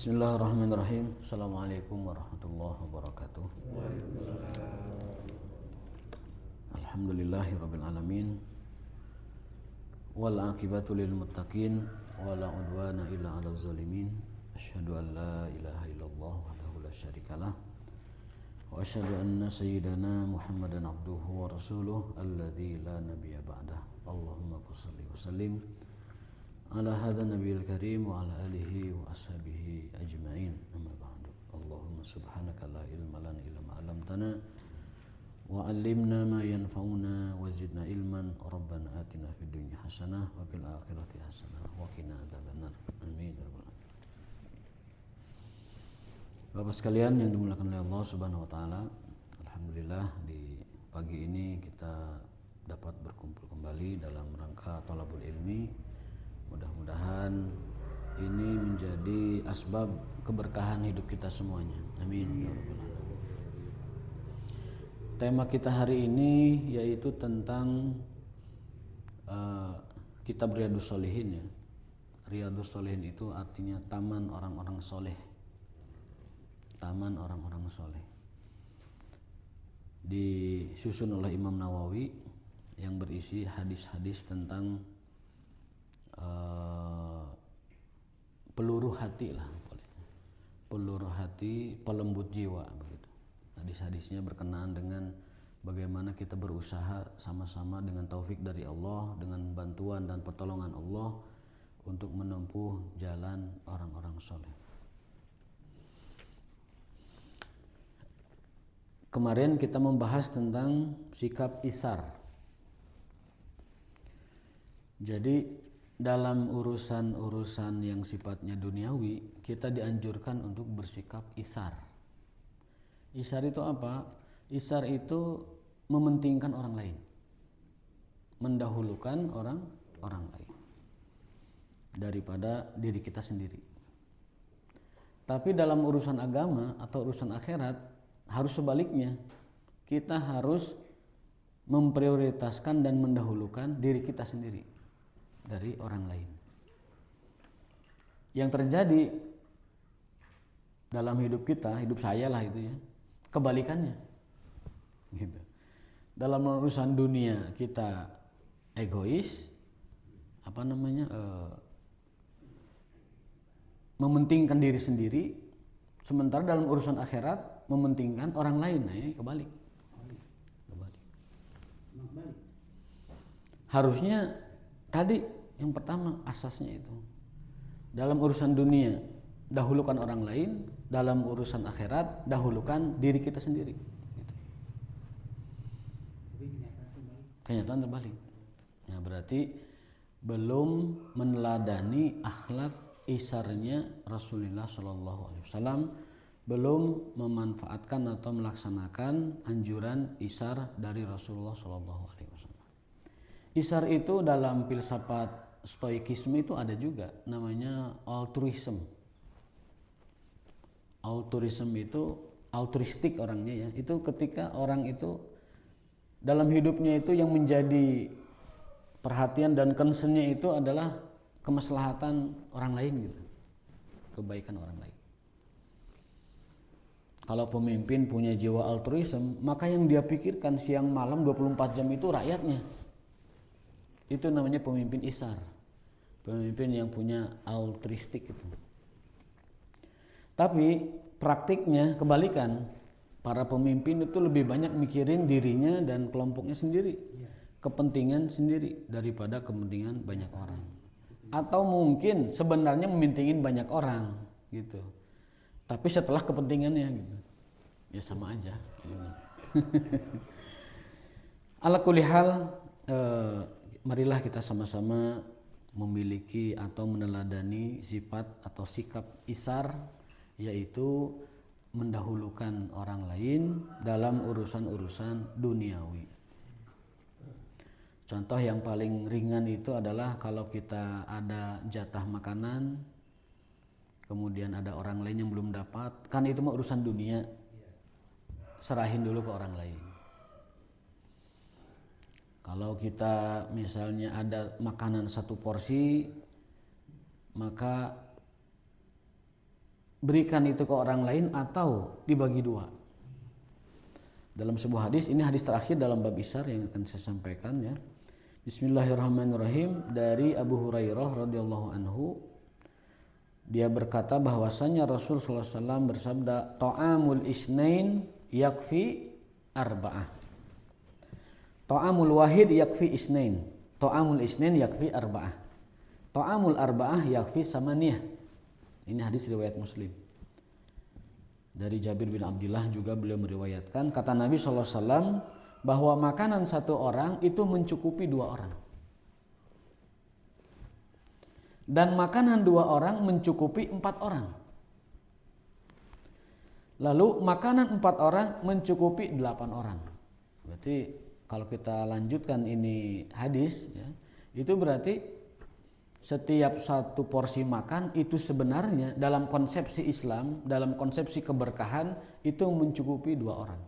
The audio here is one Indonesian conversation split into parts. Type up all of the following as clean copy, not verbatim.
Bismillahirrahmanirrahim. Assalamualaikum warahmatullahi wabarakatuh. Alhamdulillahirabbil alamin. Wal aqibatu lil muttaqin wala udwana illa 'alal zalimin. Asyhadu an la ilaha illallah wahdahu la syarikalah wa asyhadu anna sayyidana Muhammadan abduhu wa rasuluh alladzi la nabiyya ba'dah. Allahumma shalli wa sallim ala hadha nabiyil karim wa ala alihi wa ashabihi ajma'in. Amma ba'du. Allahumma subhanaka la ilma lana illa ma 'allamtana wa 'allimna ma yanfa'una wa zidna ilman. Rabbana atina fid dunya hasanah wa fil akhirati hasanah wa qina adzabannar. Amin ya rabbal alamin. Bapak sekalian yang dimuliakan oleh Allah Subhanahu wa taala, alhamdulillah di pagi ini kita dapat berkumpul kembali dalam rangka thalabul ilmi. Mudah-mudahan ini menjadi asbab keberkahan hidup kita semuanya. Amin ya rabbal alamin. Tema kita hari ini yaitu tentang kitab Riyadhus Shalihin ya. Riyadhus Shalihin itu artinya taman orang-orang soleh. Taman orang-orang soleh. Disusun oleh Imam Nawawi yang berisi hadis-hadis tentang peluru hati lah, peluru hati, pelembut jiwa begitu. Hadis-hadisnya berkenaan dengan bagaimana kita berusaha sama-sama dengan taufik dari Allah, dengan bantuan dan pertolongan Allah untuk menempuh jalan orang-orang soleh. Kemarin kita membahas tentang sikap isar. Jadi dalam urusan-urusan yang sifatnya duniawi, kita dianjurkan untuk bersikap isar. Isar itu apa? Isar itu mementingkan orang lain, mendahulukan orang lain daripada diri kita sendiri. Tapi dalam urusan agama atau urusan akhirat harus sebaliknya. Kita harus memprioritaskan dan mendahulukan diri kita sendiri dari orang lain. Yang terjadi dalam hidup kita, hidup saya lah itu ya, kebalikannya. Gitu. Dalam urusan dunia kita egois, mementingkan diri sendiri, sementara dalam urusan akhirat mementingkan orang lain. Nah ini kebalik. Harusnya tadi yang pertama asasnya itu dalam urusan dunia dahulukan orang lain, dalam urusan akhirat dahulukan diri kita sendiri. Gitu. Kenyataan terbalik. Ya, berarti belum meneladani akhlak isarnya Rasulullah SAW, belum memanfaatkan atau melaksanakan anjuran isar dari Rasulullah SAW. Isar itu dalam filsafat stoikisme itu ada juga namanya altruism. Altruism itu altruistik orangnya ya. Itu ketika orang itu dalam hidupnya itu yang menjadi perhatian dan concernnya itu adalah kemaslahatan orang lain gitu. Kebaikan orang lain. Kalau pemimpin punya jiwa altruism, maka yang dia pikirkan siang malam 24 jam itu rakyatnya. Itu namanya pemimpin isar, pemimpin yang punya altruistik itu. Tapi praktiknya kebalikan, para pemimpin itu lebih banyak mikirin dirinya dan kelompoknya sendiri, kepentingan sendiri daripada kepentingan banyak orang. Atau mungkin sebenarnya mementingin banyak orang gitu, tapi setelah kepentingannya gitu, ya sama aja. Ala kulli hal, marilah kita sama-sama memiliki atau meneladani sifat atau sikap isar, yaitu mendahulukan orang lain dalam urusan-urusan duniawi. Contoh yang paling ringan itu adalah kalau kita ada jatah makanan, kemudian ada orang lain yang belum dapat, kan itu mah urusan dunia, serahin dulu ke orang lain. Kalau kita misalnya ada makanan satu porsi, maka berikan itu ke orang lain atau dibagi dua. Dalam sebuah hadis, ini hadis terakhir dalam bab isar yang akan saya sampaikan ya. Bismillahirrahmanirrahim, dari Abu Hurairah radhiyallahu anhu, dia berkata bahwasanya Rasul sallallahu alaihi wasallam bersabda, ta'amul isnain yakfi arba'ah. Ta'amul wahid yakfi isnain. Ta'amul isnain yakfi arba'ah. Ta'amul arba'ah yakfi samaniyah. Ini hadis riwayat Muslim. Dari Jabir bin Abdullah juga beliau meriwayatkan, kata Nabi SAW bahwa makanan satu orang itu mencukupi dua orang. Dan makanan dua orang mencukupi 4 orang. Lalu makanan 4 orang mencukupi 8 orang. Berarti kalau kita lanjutkan ini hadis ya, itu berarti setiap satu porsi makan itu sebenarnya dalam konsepsi Islam, dalam konsepsi keberkahan itu mencukupi 2 orang.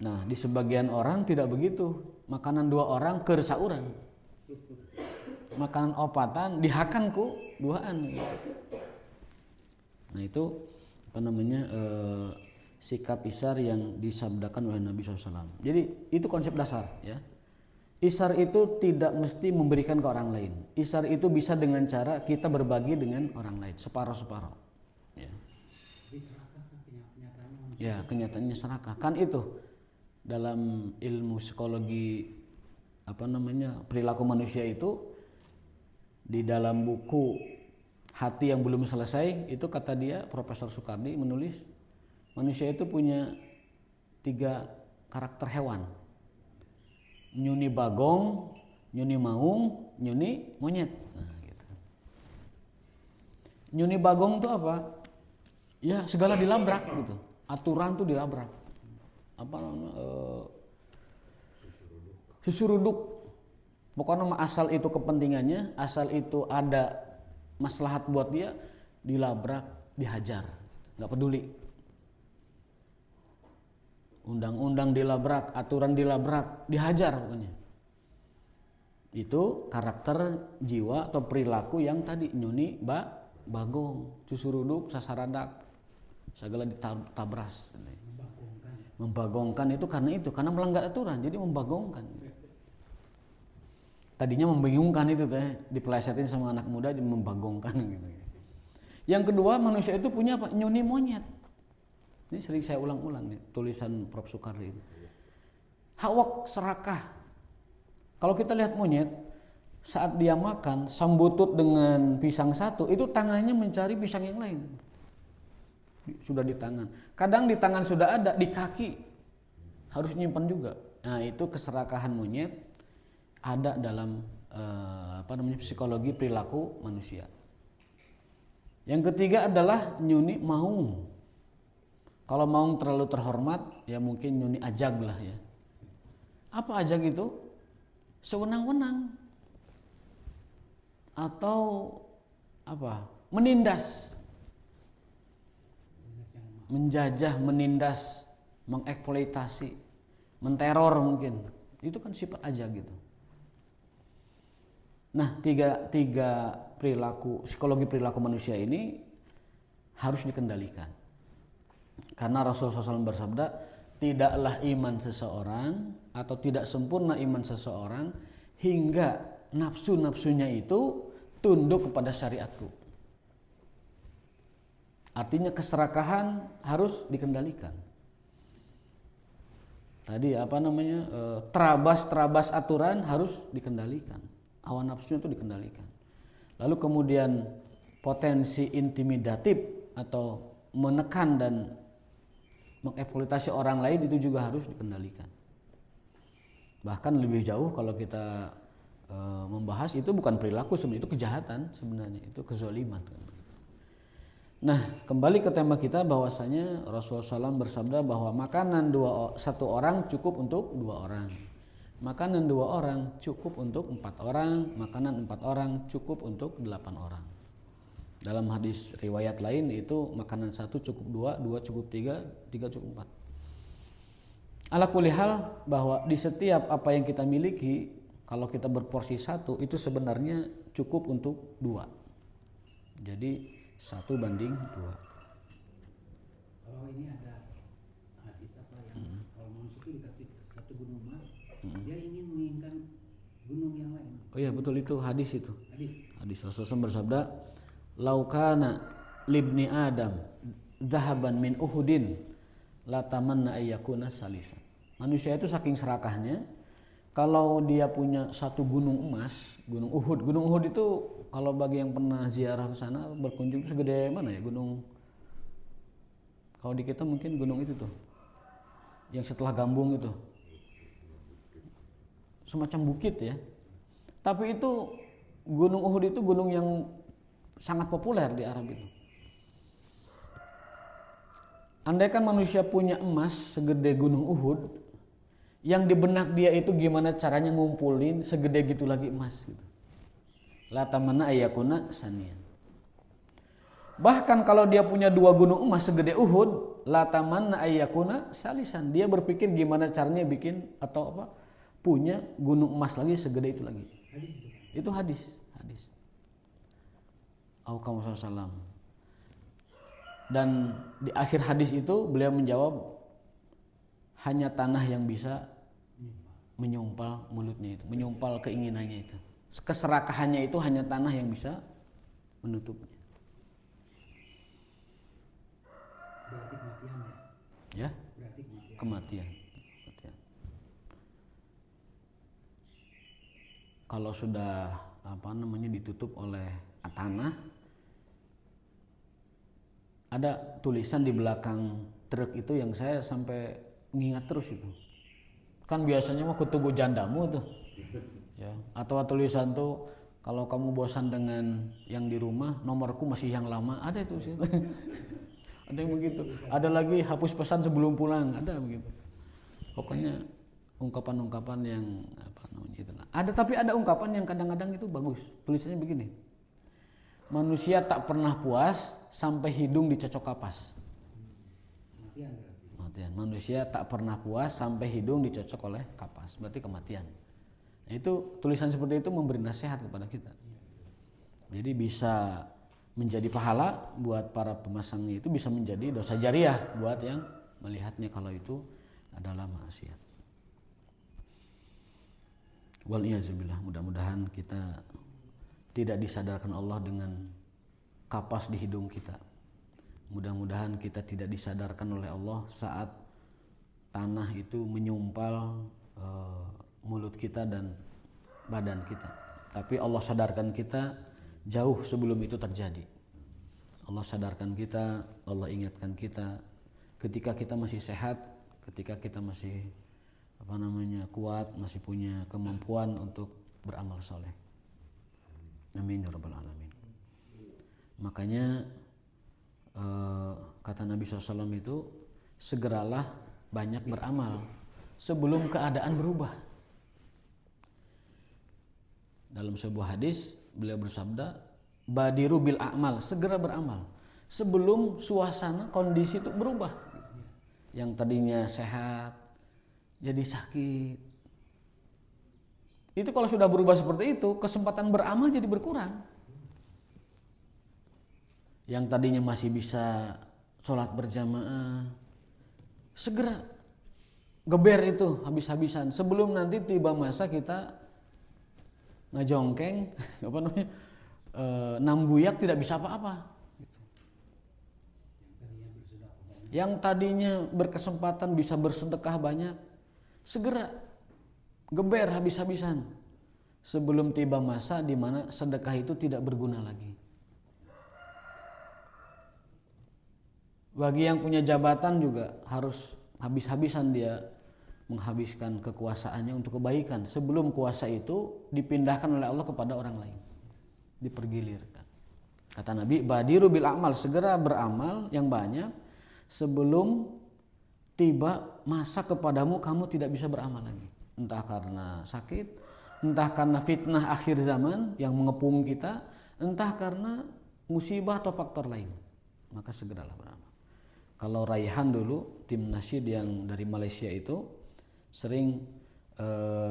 Nah, di sebagian orang tidak begitu. Makanan 2 orang keur sauran. Makanan opatan dihakan ku 2an gitu. Nah, itu apa namanya? Sikap isar yang disabdakan oleh Nabi SAW. Jadi itu konsep dasar ya. Isar itu tidak mesti memberikan ke orang lain. Isar itu bisa dengan cara kita berbagi dengan orang lain, separuh-separuh. Ya. Ya, kenyataannya serakah. Kan itu dalam ilmu psikologi apa namanya perilaku manusia itu, di dalam buku Hati yang Belum Selesai itu kata dia, Profesor Soekardi menulis, manusia itu punya 3 karakter hewan. Nyuni bagong, nyuni maung, nyuni monyet. Nah, gitu. Nyuni bagong itu apa? Ya segala dilabrak gitu. Aturan tuh dilabrak. Apa namanya? Susuruduk. Pokoknya asal itu kepentingannya, asal itu ada maslahat buat dia, dilabrak, dihajar, nggak peduli. Undang-undang dilabrak, aturan dilabrak, dihajar pokoknya. Itu karakter jiwa atau perilaku yang tadi nyuni bagong, cusuruduk, sasaradak, segala ditabras. Membagongkan itu karena melanggar aturan, jadi membagongkan. Tadinya membingungkan itu teh, dipelesetin sama anak muda jadi membagongkan gitu. Yang kedua, manusia itu punya apa? Nyuni monyet. Ini sering saya ulang-ulang nih, tulisan Prof. Soekardi ini. Hawak serakah. Kalau kita lihat monyet, saat dia makan, sambutut dengan pisang satu, itu tangannya mencari pisang yang lain. Sudah di tangan. Kadang di tangan sudah ada, di kaki harus nyimpan juga. Nah, itu keserakahan monyet ada dalam psikologi perilaku manusia. Yang ketiga adalah nyuni maung. Kalau maung terlalu terhormat, ya mungkin nyuni ajag lah ya. Apa ajag itu? Sewenang-wenang. Atau apa? Menindas. Menjajah, menindas, mengeksploitasi, menteror mungkin. Itu kan sifat ajag gitu. Nah, tiga perilaku, psikologi perilaku manusia ini harus dikendalikan. Karena Rasulullah SAW bersabda, tidaklah iman seseorang atau tidak sempurna iman seseorang hingga nafsu-nafsunya itu tunduk kepada syariatku. Artinya keserakahan harus dikendalikan. Tadi terabas aturan harus dikendalikan. Hawa nafsunya itu dikendalikan. Lalu kemudian potensi intimidatif atau menekan dan mengeksploitasi orang lain itu juga harus dikendalikan. Bahkan lebih jauh kalau kita membahas itu bukan perilaku sebenarnya, itu kejahatan sebenarnya, itu kezaliman. Nah, kembali ke tema kita bahwasanya Rasulullah SAW bersabda bahwa makanan satu orang cukup untuk 2 orang. Makanan 2 orang cukup untuk 4 orang, makanan 4 orang cukup untuk 8 orang. Dalam hadis riwayat lain itu makanan 1 cukup 2, 2 cukup 3, 3 cukup 4. Ala kulli hal bahwa di setiap apa yang kita miliki, kalau kita berporsi 1 itu sebenarnya cukup untuk 2. Jadi 1:2. Kalau ini ada hadis apa yang kalau manusia itu dikasih satu gunung emas, dia ingin menginginkan gunung yang lain. Oh iya betul, itu hadis itu. Hadis. Rasulullah bersabda, "Laukana libni Adam dhahaban min Uhudin la tamanna ayyakuna salisan." Manusia itu saking serakahnya, kalau dia punya satu gunung emas, gunung Uhud. Gunung Uhud itu kalau bagi yang pernah ziarah ke sana, berkunjung, itu segede mana ya gunung? Kalau di kita mungkin gunung itu tuh, yang setelah Gambung itu, semacam bukit ya. Tapi itu gunung Uhud itu gunung yang sangat populer di Arab itu. Andaikan manusia punya emas segede gunung Uhud, yang di benak dia itu gimana caranya ngumpulin segede gitu lagi emas gitu. La tamanna ayyakuna saniyan. Bahkan kalau dia punya 2 gunung emas segede Uhud, la tamanna ayyakuna salisan. Dia berpikir gimana caranya bikin atau apa? Punya gunung emas lagi segede itu lagi. Itu hadis. Auqam sallam. Dan di akhir hadis itu beliau menjawab, hanya tanah yang bisa menyumpal mulutnya itu, menyumpal keinginannya itu. Keserakahannya itu hanya tanah yang bisa menutupnya. Berarti kematian Ya? Berarti Kematian. Kalau sudah ditutup oleh tanah, ada tulisan di belakang truk itu yang saya sampai mengingat terus itu. Kan biasanya mah kutubu jandamu tuh. Ya, atau tulisan tuh, kalau kamu bosan dengan yang di rumah, nomorku masih yang lama, ada itu sih. Ada yang begitu. Ada lagi hapus pesan sebelum pulang, ada begitu. Pokoknya ungkapan-ungkapan yang itu. Tapi ada ungkapan yang kadang-kadang itu bagus. Tulisannya begini: manusia tak pernah puas sampai hidung dicocok kapas. Kematian. Manusia tak pernah puas sampai hidung dicocok oleh kapas. Berarti kematian. Nah, itu tulisan seperti itu memberi nasihat kepada kita. Jadi bisa menjadi pahala buat para pemasangnya, itu bisa menjadi dosa jariah buat yang melihatnya kalau itu adalah maksiat. Waliyazubillah, mudah-mudahan kita tidak disadarkan Allah dengan kapas di hidung kita. Mudah-mudahan kita tidak disadarkan oleh Allah saat tanah itu menyumpal mulut kita dan badan kita. Tapi Allah sadarkan kita jauh sebelum itu terjadi. Allah sadarkan kita, Allah ingatkan kita ketika kita masih sehat, ketika kita masih kuat, masih punya kemampuan untuk beramal soleh. Amin ya rabbal alamin. Makanya kata Nabi SAW itu, segeralah banyak beramal sebelum keadaan berubah. Dalam sebuah hadis beliau bersabda, badiru bil a'mal, segera beramal sebelum suasana kondisi itu berubah. Yang tadinya sehat jadi sakit. Itu kalau sudah berubah seperti itu, kesempatan beramal jadi berkurang. Yang tadinya masih bisa sholat berjamaah, segera geber itu habis-habisan sebelum nanti tiba masa kita ngajongkeng, nambuyak tidak bisa apa-apa. Yang tadinya berkesempatan bisa bersedekah banyak, segera geber habis-habisan sebelum tiba masa di mana sedekah itu tidak berguna lagi. Bagi yang punya jabatan juga harus habis-habisan dia menghabiskan kekuasaannya untuk kebaikan sebelum kuasa itu dipindahkan oleh Allah kepada orang lain, dipergilirkan. Kata Nabi, badiru bil a'mal, segera beramal yang banyak sebelum tiba masa kepadamu kamu tidak bisa beramal lagi. Entah karena sakit, entah karena fitnah akhir zaman yang mengepung kita, entah karena musibah atau faktor lain. Maka segeralah beramal. Kalau Raihan dulu, tim nasyid yang dari Malaysia itu sering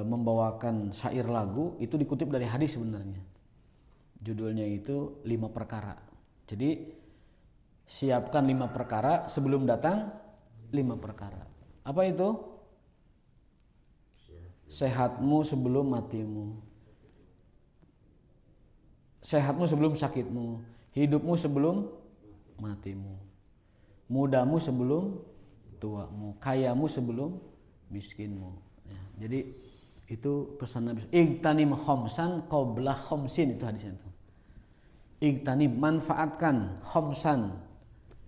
membawakan syair lagu, itu dikutip dari hadis sebenarnya. Judulnya itu 5 perkara. Jadi siapkan 5 perkara sebelum datang 5 perkara. Apa itu? Sehatmu sebelum matimu. Sehatmu sebelum sakitmu. Hidupmu sebelum matimu. Mudamu sebelum tuamu. Kayamu sebelum miskinmu. Ya, jadi itu pesan Nabi. Igtanim khomsan qabla khomsin, itu hadisnya itu. Igtanim, manfaatkan khomsan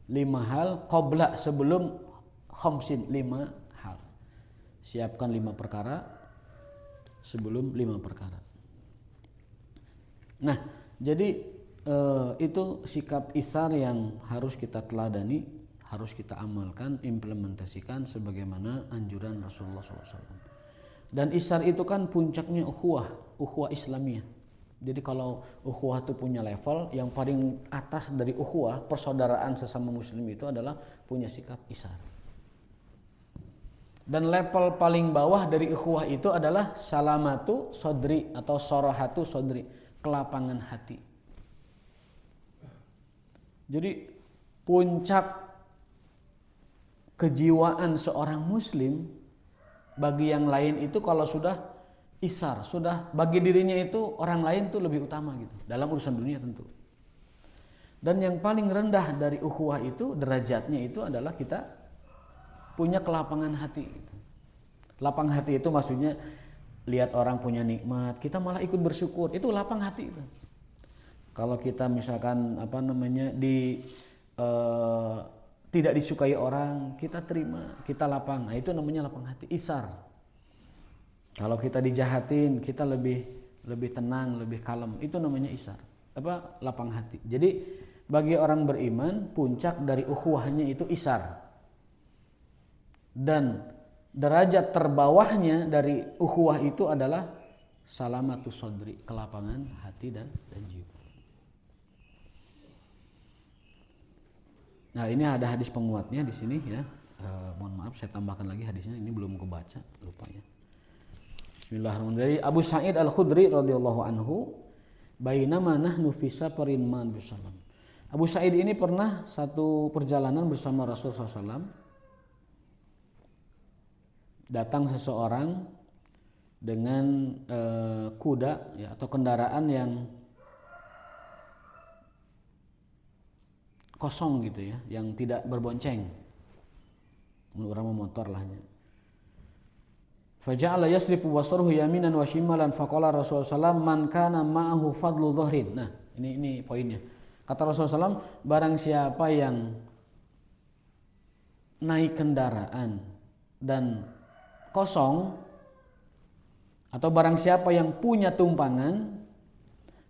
5 hal qabla sebelum khomsin 5 hal. Siapkan 5 perkara sebelum 5 perkara. Nah, jadi itu sikap itsar yang harus kita teladani, harus kita amalkan, implementasikan sebagaimana anjuran Rasulullah SAW. Dan itsar itu kan puncaknya ukhuwah Islamiyah. Jadi kalau ukhuwah itu punya level, yang paling atas dari ukhuwah, persaudaraan sesama muslim itu adalah punya sikap itsar. Dan level paling bawah dari ukhuwah itu adalah salamatu sodri atau sorohatu sodri, kelapangan hati. Jadi puncak kejiwaan seorang muslim bagi yang lain itu kalau sudah itsar, sudah bagi dirinya itu orang lain tuh lebih utama gitu dalam urusan dunia tentu. Dan yang paling rendah dari ukhuwah itu derajatnya itu adalah kita punya kelapangan hati. Lapang hati itu maksudnya lihat orang punya nikmat, kita malah ikut bersyukur. Itu lapang hati itu. Kalau kita misalkan tidak disukai orang, kita terima, kita lapang. Nah, itu namanya lapang hati, itsar. Kalau kita dijahatin, kita lebih tenang, lebih kalem. Itu namanya itsar. Lapang hati. Jadi bagi orang beriman, puncak dari ukhuwahnya itu itsar. Dan derajat terbawahnya dari ukhuwah itu adalah salamatu sodri, kelapangan hati dan jiwa. Nah, ini ada hadis penguatnya di sini ya. Mohon maaf saya tambahkan lagi hadisnya, ini belum kebaca, lupa ya. Bismillahirrahmanirrahim. Dari Abu Sa'id Al-Khudri radhiyallahu anhu, bainama nahnu fi safarin man bisallam. Abu Sa'id ini pernah satu perjalanan bersama Rasulullah SAW. Datang seseorang dengan kuda ya, atau kendaraan yang kosong gitu ya, yang tidak berbonceng. Orang motor lah ya. Faja'ala yasrifu wasruhu yaminan wa shimalan faqala Rasulullah SAW man kana ma'ahu fadlu dhahrin. Nah, ini poinnya. Kata Rasulullah SAW, barang siapa yang naik kendaraan dan kosong, atau barang siapa yang punya tumpangan,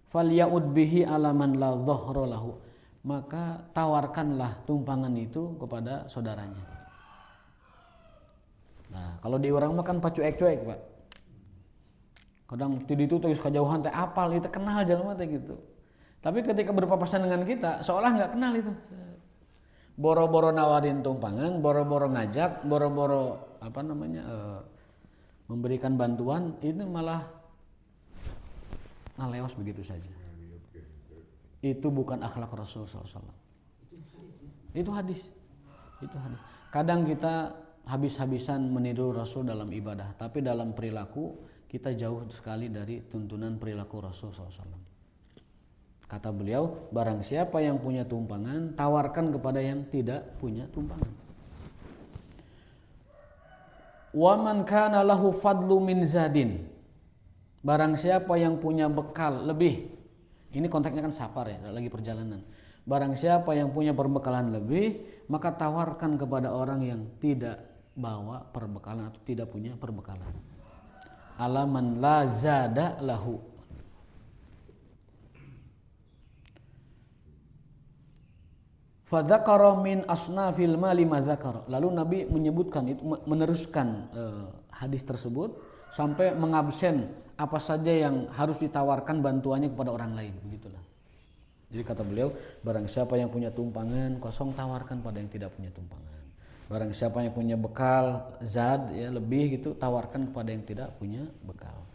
falya'ud bihi alaman la dhahra lahu, maka tawarkanlah tumpangan itu kepada saudaranya. Nah, kalau di orang makan pacuek-cuek, Pak. Kadang tadi itu terus kejauhan teh apal itu kenal jalan teh gitu. Tapi ketika berpapasan dengan kita seolah nggak kenal itu. Boro-boro nawarin tumpangan, boro-boro ngajak, boro-boro memberikan bantuan, itu malah ngaleos begitu saja. Itu bukan akhlak Rasul SAW. Itu hadis. Kadang kita habis-habisan meniru Rasul dalam ibadah, tapi dalam perilaku kita jauh sekali dari tuntunan perilaku Rasul SAW. Kata beliau, barang siapa yang punya tumpangan, tawarkan kepada yang tidak punya tumpangan. Wa man kana lahu fadlu min zadin, barang siapa yang punya bekal lebih, ini konteksnya kan safar ya, lagi perjalanan. Barang siapa yang punya perbekalan lebih, maka tawarkan kepada orang yang tidak bawa perbekalan atau tidak punya perbekalan. Alaman la zada lahu. Fadzakara min asnafil mali ma dzakara. Lalu Nabi menyebutkan itu, meneruskan hadis tersebut sampai mengabsen apa saja yang harus ditawarkan bantuannya kepada orang lain, begitulah. Jadi kata beliau, barang siapa yang punya tumpangan kosong, tawarkan pada yang tidak punya tumpangan. Barang siapa yang punya bekal zad ya lebih gitu, tawarkan kepada yang tidak punya bekal.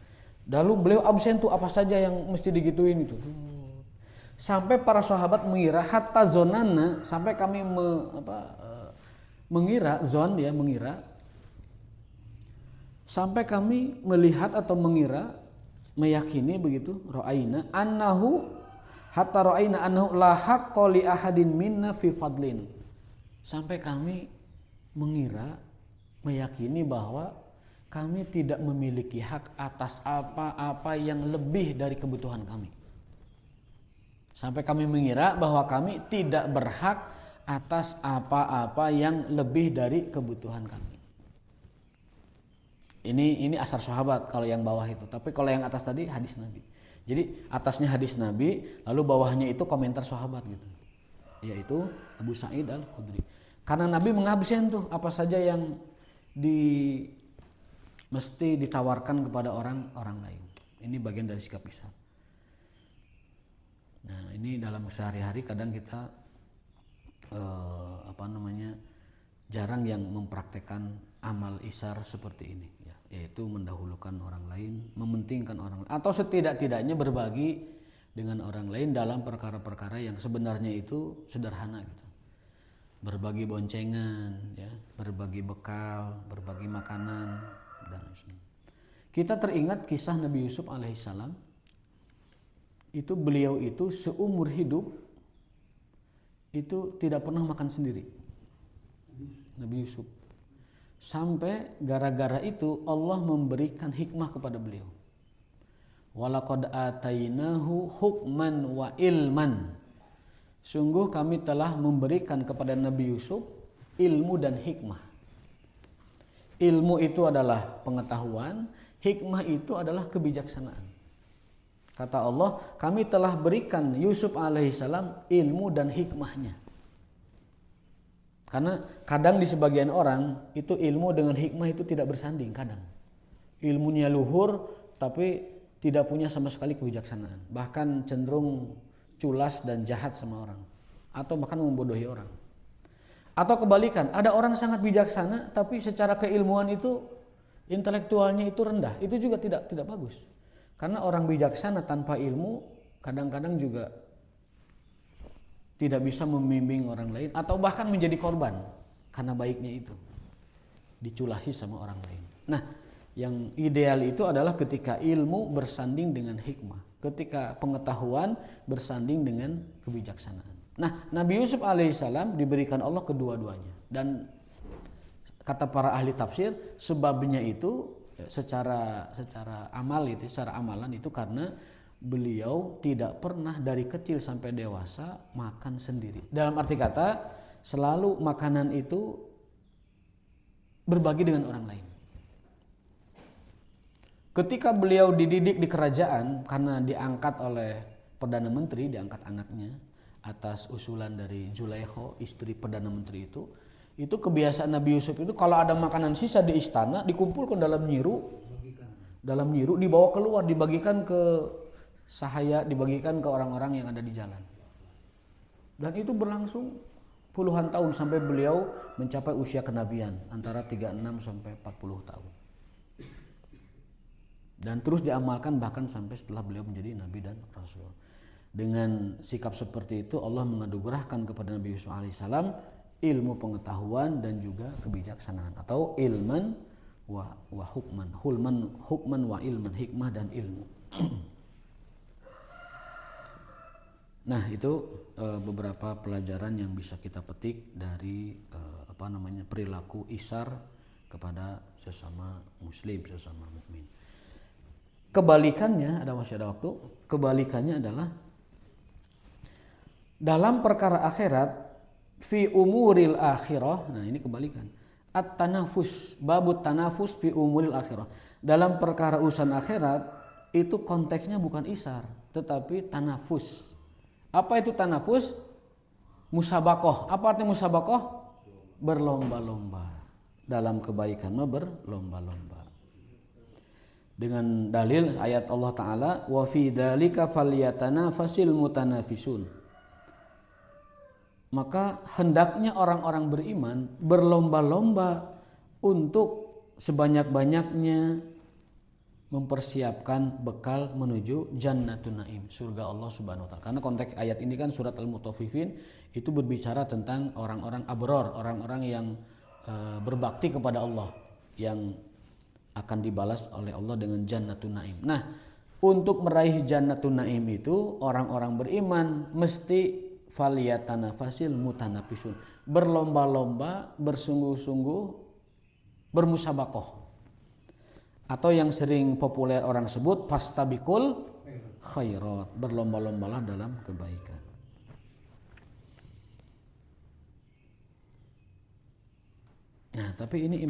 Lalu beliau absen tuh apa saja yang mesti digituin itu. Sampai para sahabat mengira hatta zonana, sampai kami mengira sampai kami melihat atau mengira, meyakini begitu, ra'aina annahu la haqqa li ahadin minna fi fadlin. Sampai kami mengira, meyakini bahwa kami tidak memiliki hak atas apa-apa yang lebih dari kebutuhan kami. Sampai kami mengira bahwa kami tidak berhak atas apa-apa yang lebih dari kebutuhan kami. Ini asar sahabat kalau yang bawah itu. Tapi kalau yang atas tadi hadis Nabi. Jadi atasnya hadis Nabi, lalu bawahnya itu komentar sahabat gitu. Yaitu Abu Sa'id Al-Khudri. Karena Nabi menghabiskan tuh apa saja yang mesti ditawarkan kepada orang lain. Ini bagian dari sikap ihsan. Nah, ini dalam sehari-hari kadang kita jarang yang mempraktekkan amal isar seperti ini, ya, yaitu mendahulukan orang lain, mementingkan orang lain, atau setidak-tidaknya berbagi dengan orang lain dalam perkara-perkara yang sebenarnya itu sederhana gitu. Berbagi boncengan, ya, berbagi bekal, berbagi makanan dan sebagainya. Kita teringat kisah Nabi Yusuf alaihissalam. Itu beliau itu seumur hidup itu tidak pernah makan sendiri. Nabi Yusuf. Sampai gara-gara itu Allah memberikan hikmah kepada beliau. Walaqad atainahu hukman wa ilman. Sungguh kami telah memberikan kepada Nabi Yusuf ilmu dan hikmah. Ilmu itu adalah pengetahuan, hikmah itu adalah kebijaksanaan. Kata Allah, kami telah berikan Yusuf alaihissalam ilmu dan hikmahnya. Karena kadang di sebagian orang itu ilmu dengan hikmah itu tidak bersanding kadang. Ilmunya luhur tapi tidak punya sama sekali kebijaksanaan. Bahkan cenderung culas dan jahat sama orang. Atau bahkan membodohi orang. Atau kebalikan, ada orang sangat bijaksana tapi secara keilmuan itu intelektualnya itu rendah. Itu juga tidak bagus. Karena orang bijaksana tanpa ilmu kadang-kadang juga tidak bisa membimbing orang lain atau bahkan menjadi korban karena baiknya itu diculasi sama orang lain. Nah, yang ideal itu adalah ketika ilmu bersanding dengan hikmah, ketika pengetahuan bersanding dengan kebijaksanaan. Nah, Nabi Yusuf alaihissalam diberikan Allah kedua-duanya, dan kata para ahli tafsir sebabnya itu secara amal itu, secara amalan itu karena beliau tidak pernah dari kecil sampai dewasa makan sendiri. Dalam arti kata, selalu makanan itu berbagi dengan orang lain. Ketika beliau dididik di kerajaan karena diangkat oleh Perdana Menteri, diangkat anaknya atas usulan dari Zulaikha, istri Perdana Menteri itu kebiasaan Nabi Yusuf itu kalau ada makanan sisa di istana dikumpulkan dalam nyiru, dibawa keluar, dibagikan ke sahaya, dibagikan ke orang-orang yang ada di jalan. Dan itu berlangsung puluhan tahun sampai beliau mencapai usia kenabian antara 36 sampai 40 tahun. Dan terus diamalkan bahkan sampai setelah beliau menjadi nabi dan rasul. Dengan sikap seperti itu Allah menganugerahkan kepada Nabi Yusuf alaihissalam ilmu pengetahuan dan juga kebijaksanaan atau ilman wa hukman, hukman wa ilman, hikmah dan ilmu. Nah, itu beberapa pelajaran yang bisa kita petik dari perilaku isar kepada sesama muslim, sesama mukmin. Kebalikannya, masih ada waktu. Kebalikannya adalah dalam perkara akhirat, fi umuril akhirah. Nah, ini kebalikan. At-tanafus, babut tanafus fi umuril akhirah. Dalam perkara urusan akhirat itu konteksnya bukan isar, tetapi tanafus. Apa itu tanafus? Musabakoh. Apa artinya musabakoh? Berlomba-lomba. Dalam kebaikan berlomba-lomba. Dengan dalil ayat Allah Ta'ala, wa fi dzalika falyatanafasil mutanafisun. Maka hendaknya orang-orang beriman berlomba-lomba untuk sebanyak-banyaknya mempersiapkan bekal menuju Jannatun Naim, surga Allah Subhanahu wa taala. Karena konteks ayat ini kan surat Al-Mutaffifin itu berbicara tentang orang-orang abror, orang-orang yang berbakti kepada Allah yang akan dibalas oleh Allah dengan Jannatun Naim. Nah, untuk meraih Jannatun Naim itu orang-orang beriman mesti faliyatanafasil mutanafisun, berlomba-lomba, bersungguh-sungguh, bermusabaqah. Atau yang sering populer orang sebut fastabiqul khairat, berlomba-lombalah dalam kebaikan. Nah, tapi ini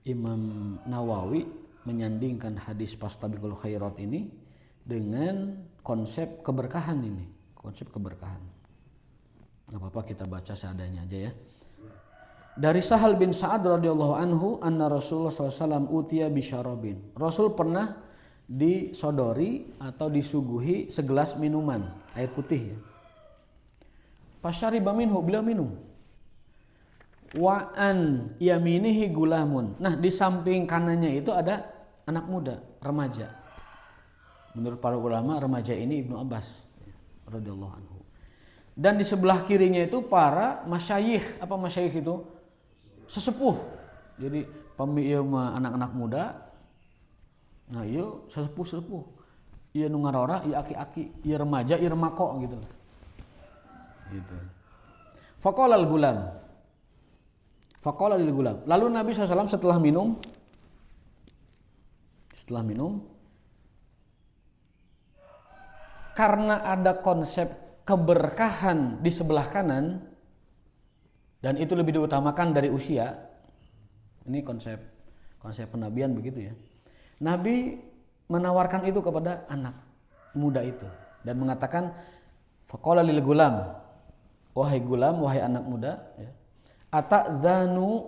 Imam Nawawi menyandingkan hadis fastabiqul khairat ini dengan konsep keberkahan ini, konsep keberkahan. Gak apa-apa kita baca seadanya aja ya. Dari Sahal bin Sa'ad radhiyallahu anhu anna Rasulullah SAW utiya bisyarabin. Rasul pernah disodori atau disuguhi segelas minuman air putih ya. Fasyariba minhu, beliau minum. Wa an yaminihi gulamun. Nah, di samping kanannya itu ada anak muda, remaja. Menurut para ulama remaja ini Ibnu Abbas radhiyallahu anhu. Dan di sebelah kirinya itu para masyayikh. Apa masyayikh itu? Sesepuh. Jadi pemimpin anak-anak muda. Nah, iya sesepuh-sesepuh. Iya nu ngarora, iya aki-aki, iya remaja, iya remako gitu. Gitu. Faqala al-gulam. Faqala lil gulam. Lalu Nabi SAW setelah minum karena ada konsep keberkahan di sebelah kanan dan itu lebih diutamakan dari usia. Ini konsep penabian begitu ya. Nabi menawarkan itu kepada anak muda itu dan mengatakan faqala lil gulam, wahai gulam, wahai anak muda ya, ata'dzanu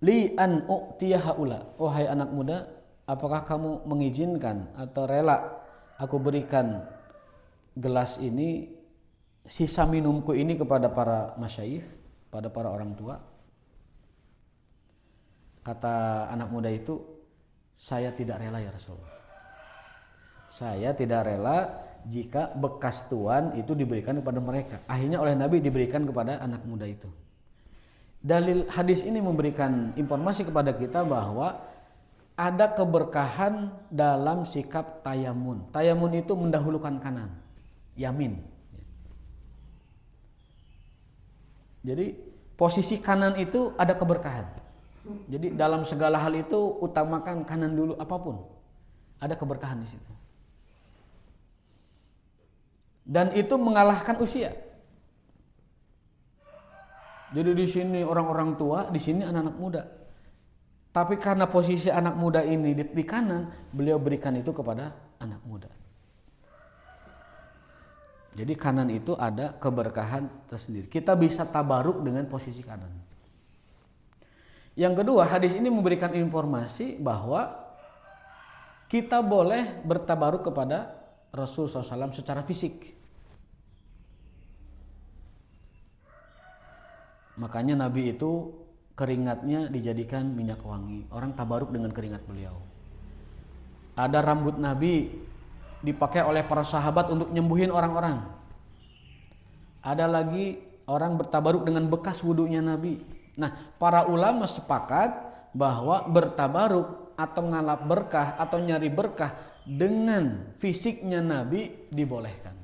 li an u'tiya haula, wahai anak muda, apakah kamu mengizinkan atau rela aku berikan gelas ini, sisa minumku ini kepada para masyayikh, pada para orang tua? Kata anak muda itu, saya tidak rela ya Rasulullah. Saya tidak rela jika bekas tuan itu diberikan kepada mereka. Akhirnya oleh Nabi diberikan kepada anak muda itu. Dalil hadis ini memberikan informasi kepada kita bahwa ada keberkahan dalam sikap tayamun. Tayamun itu mendahulukan kanan, yamin. Jadi posisi kanan itu ada keberkahan. Jadi dalam segala hal itu utamakan kanan dulu apapun. Ada keberkahan di situ. Dan itu mengalahkan usia. Jadi di sini orang-orang tua, di sini anak-anak muda. Tapi karena posisi anak muda ini di kanan, beliau berikan itu kepada anak muda. Jadi kanan itu ada keberkahan tersendiri. Kita bisa tabaruk dengan posisi kanan. Yang kedua, hadis ini memberikan informasi bahwa kita boleh bertabaruk kepada Rasul SAW secara fisik. Makanya Nabi itu keringatnya dijadikan minyak wangi. Orang tabaruk dengan keringat beliau. Ada rambut Nabi dipakai oleh para sahabat untuk nyembuhin orang-orang. Ada lagi orang bertabaruk dengan bekas wudunya Nabi. Nah, para ulama sepakat bahwa bertabaruk atau ngalap berkah atau nyari berkah dengan fisiknya Nabi dibolehkan.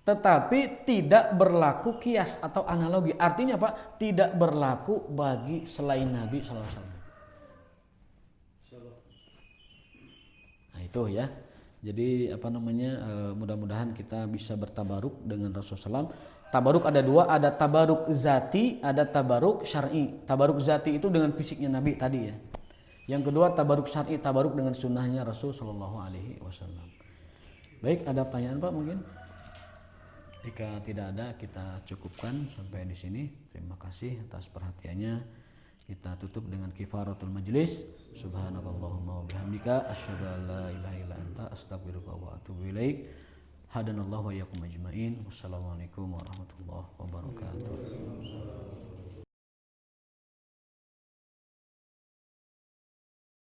Tetapi tidak berlaku kias atau analogi. Artinya apa? Tidak berlaku bagi selain Nabi SAW. Nah itu ya. Jadi mudah-mudahan kita bisa bertabaruk dengan Rasulullah SAW. Tabaruk ada dua, ada tabaruk zati, ada tabaruk syar'i. Tabaruk zati itu dengan fisiknya Nabi tadi ya. Yang kedua tabaruk syar'i, tabaruk dengan sunnahnya Rasul Shallallahu Alaihi Wasallam. Baik, ada pertanyaan Pak mungkin? Jika tidak ada, kita cukupkan sampai di sini. Terima kasih atas perhatiannya. Kita tutup dengan kifaratul majlis. Subhanakallahumma wa bihamdika asyhadu an la ilaha illa anta astaghfiruka wa atubu ilaik. Hadanallahu wa iyyakum ajmain. Wassalamualaikum warahmatullahi wabarakatuh.